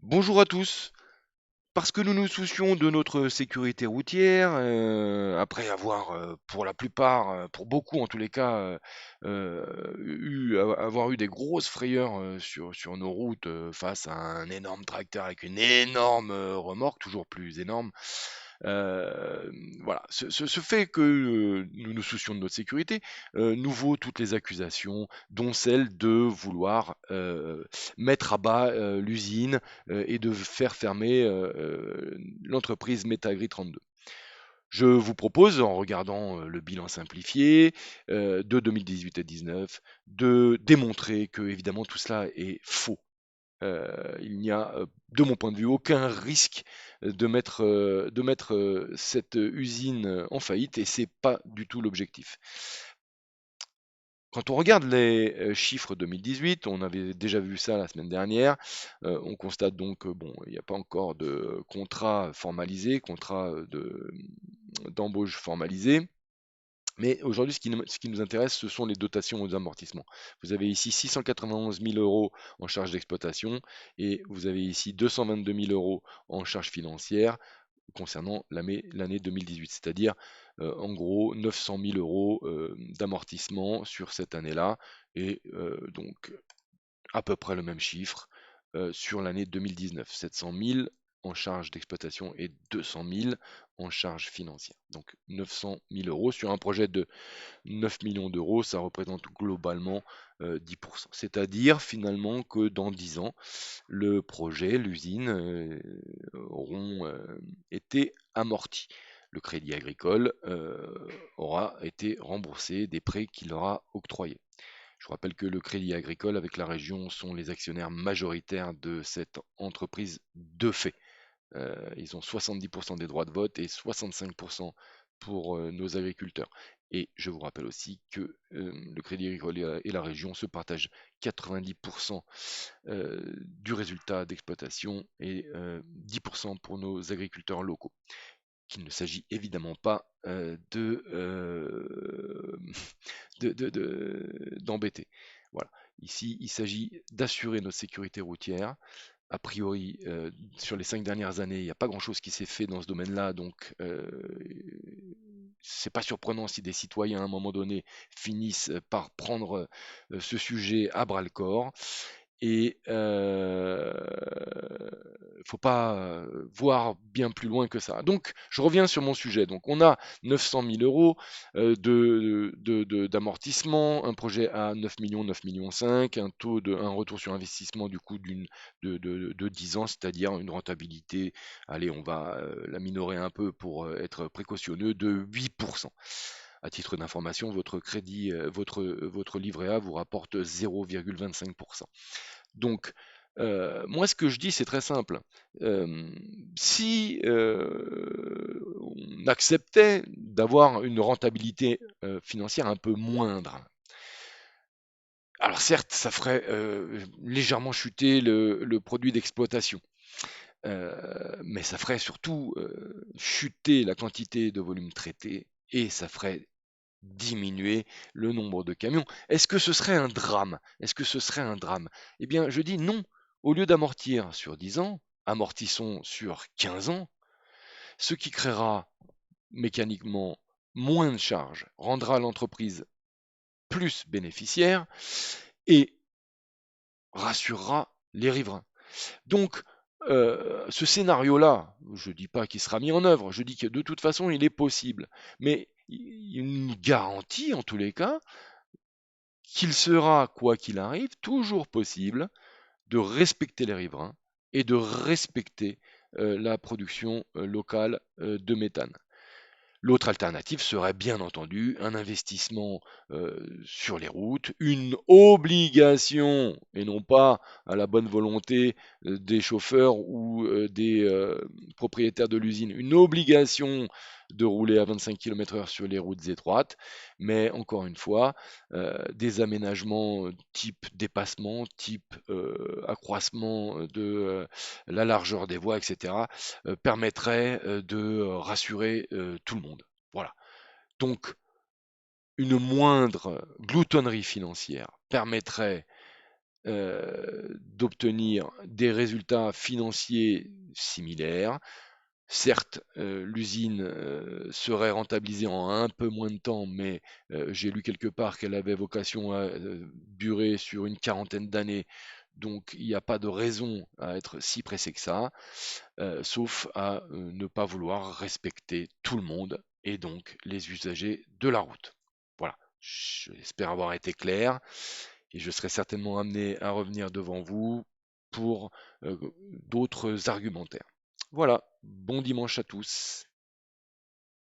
Bonjour à tous. Parce que nous nous soucions de notre sécurité routière, après avoir, pour la plupart, pour beaucoup en tous les cas, avoir eu des grosses frayeurs sur nos routes face à un énorme tracteur avec une énorme remorque, toujours plus énorme. Euh, voilà, ce fait que nous nous soucions de notre sécurité nous vaut toutes les accusations, dont celle de vouloir mettre à bas l'usine et de faire fermer l'entreprise Metagri 32. Je vous propose, en regardant le bilan simplifié de 2018 et 19, de démontrer que évidemment tout cela est faux. Il n'y a, de mon point de vue, aucun risque de mettre cette usine en faillite et c'est pas du tout l'objectif. Quand on regarde les chiffres 2018, on avait déjà vu ça la semaine dernière, on constate donc que bon, il n'y a pas encore de contrat formalisé, contrat d'embauche formalisé. Mais aujourd'hui, ce qui nous intéresse, ce sont les dotations aux amortissements. Vous avez ici 691 000 euros en charges d'exploitation et vous avez ici 222 000 euros en charges financières concernant l'année 2018, c'est-à-dire en gros 900 000 euros d'amortissement sur cette année-là et donc à peu près le même chiffre sur l'année 2019, 700 000 en charges d'exploitation et 200 000 en charges financières. Donc 900 000 euros sur un projet de 9 millions d'euros, ça représente globalement 10%. C'est-à-dire finalement que dans 10 ans, le projet, l'usine auront été amortis. Le crédit agricole aura été remboursé des prêts qu'il aura octroyés. Je vous rappelle que le Crédit Agricole avec la région sont les actionnaires majoritaires de cette entreprise de fait. Ils ont 70% des droits de vote et 65% pour nos agriculteurs. Et je vous rappelle aussi que le Crédit Agricole et la région se partagent 90% du résultat d'exploitation et 10% pour nos agriculteurs locaux. Qu'il ne s'agit évidemment pas d'embêter. Voilà. Ici, il s'agit d'assurer notre sécurité routière. A priori, sur les 5 dernières années, il n'y a pas grand-chose qui s'est fait dans ce domaine-là, donc c'est pas surprenant si des citoyens, à un moment donné, finissent par prendre ce sujet à bras-le-corps. Et faut pas voir bien plus loin que ça. Donc, je reviens sur mon sujet. Donc, on a 900 000 euros d'amortissement, un projet à 9 millions, 9 millions 5, un retour sur investissement du coup de 10 ans, c'est-à-dire une rentabilité, allez, on va la minorer un peu pour être précautionneux, de 8%. À titre d'information, votre livret A vous rapporte 0,25%. Donc, moi, ce que je dis, c'est très simple. Si on acceptait d'avoir une rentabilité financière un peu moindre, alors certes, ça ferait légèrement chuter le produit d'exploitation, mais ça ferait surtout chuter la quantité de volume traité et ça ferait diminuer le nombre de camions. Est-ce que ce serait un drame? Est-ce que ce serait un drame? Eh bien, je dis non. Au lieu d'amortir sur 10 ans, amortissons sur 15 ans, ce qui créera mécaniquement moins de charges, rendra l'entreprise plus bénéficiaire et rassurera les riverains. Donc, ce scénario-là, je ne dis pas qu'il sera mis en œuvre, je dis que de toute façon, il est possible. Mais il nous garantit, en tous les cas, qu'il sera, quoi qu'il arrive, toujours possible de respecter les riverains et de respecter la production locale de méthane. L'autre alternative serait bien entendu un investissement sur les routes, une obligation, et non pas à la bonne volonté des chauffeurs ou des propriétaires de l'usine, une obligation de rouler à 25 km/h sur les routes étroites, mais encore une fois, des aménagements type dépassement, type accroissement de la largeur des voies, etc., permettraient de rassurer tout le monde. Voilà. Donc, une moindre gloutonnerie financière permettrait d'obtenir des résultats financiers similaires. Certes, l'usine serait rentabilisée en un peu moins de temps, mais j'ai lu quelque part qu'elle avait vocation à durer sur une quarantaine d'années, donc il n'y a pas de raison à être si pressé que ça, sauf à ne pas vouloir respecter tout le monde et donc les usagers de la route. Voilà, j'espère avoir été clair et je serai certainement amené à revenir devant vous pour d'autres argumentaires. Voilà, bon dimanche à tous.